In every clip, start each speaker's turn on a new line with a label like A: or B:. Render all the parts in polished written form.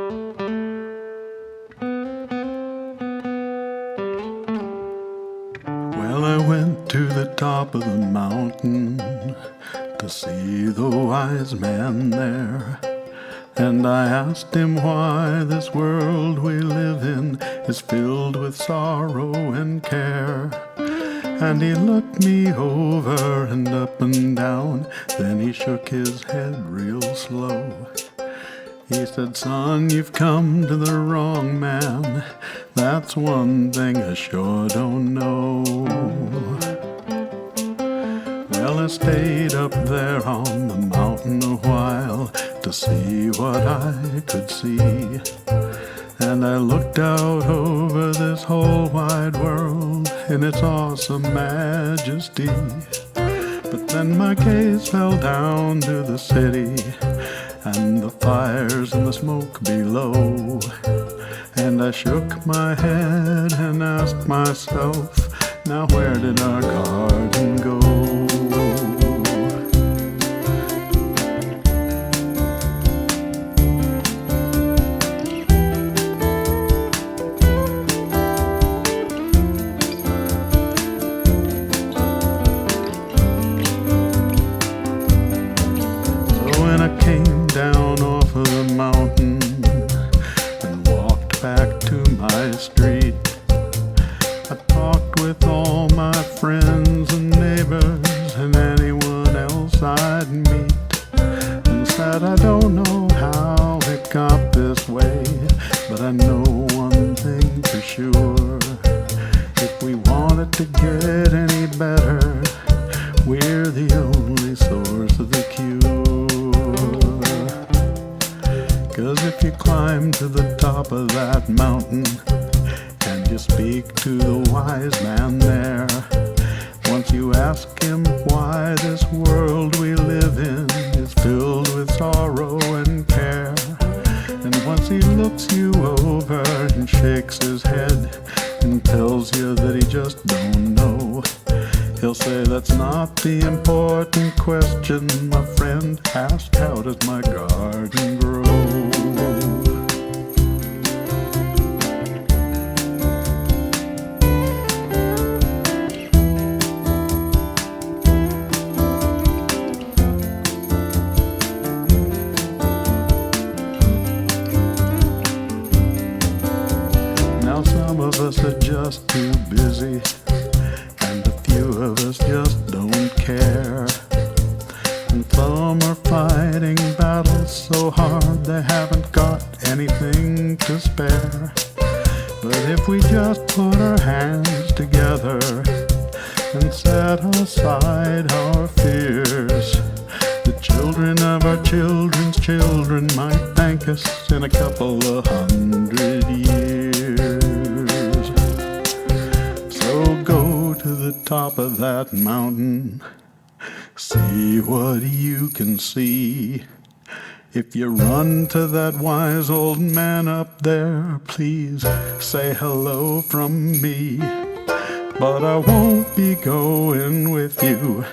A: Well, I went to the top of the mountain to see the wise man there. And I asked him why this world we live in is filled with sorrow and care. And he looked me over and up and down, then he shook his head real slow. He said, "Son, you've come to the wrong man. That's one thing I sure don't know." Well, I stayed up there on the mountain a while to see what I could see. And I looked out over this whole wide world in its awesome majesty. But then my gaze fell down to the city and the fires and the smoke below. And I shook my head and asked myself, now where did our garden go? When I came down off of the mountain and walked back to my street, I talked with all my friends and neighbors and anyone else I'd meet, and said, I don't know how it got this way, but I know one thing for sure. If we want it to get any better, we're the only source of the cure. 'Cause if you climb to the top of that mountain and you speak to the wise man there, once you ask him why this world we live in is filled with sorrow and care, and once he looks you over and shakes his head and tells you that he just don't know, he'll say, that's not the important question, my friend. Ask, how does my garden grow? Now some of us are just too busy, and a few of us just don't care. And some are fighting battles so hard they haven't got anything to spare. But if we just put our hands together and set aside our fears, the children of our children's children might thank us in a couple of 100 years. So go to the top of that mountain, see what you can see. If you run to that wise old man up there, please say hello from me. But I won't be going with you,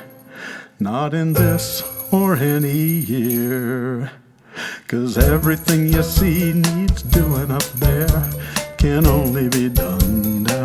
A: not in this or any year. 'Cause everything you see needs doing up there can only be done down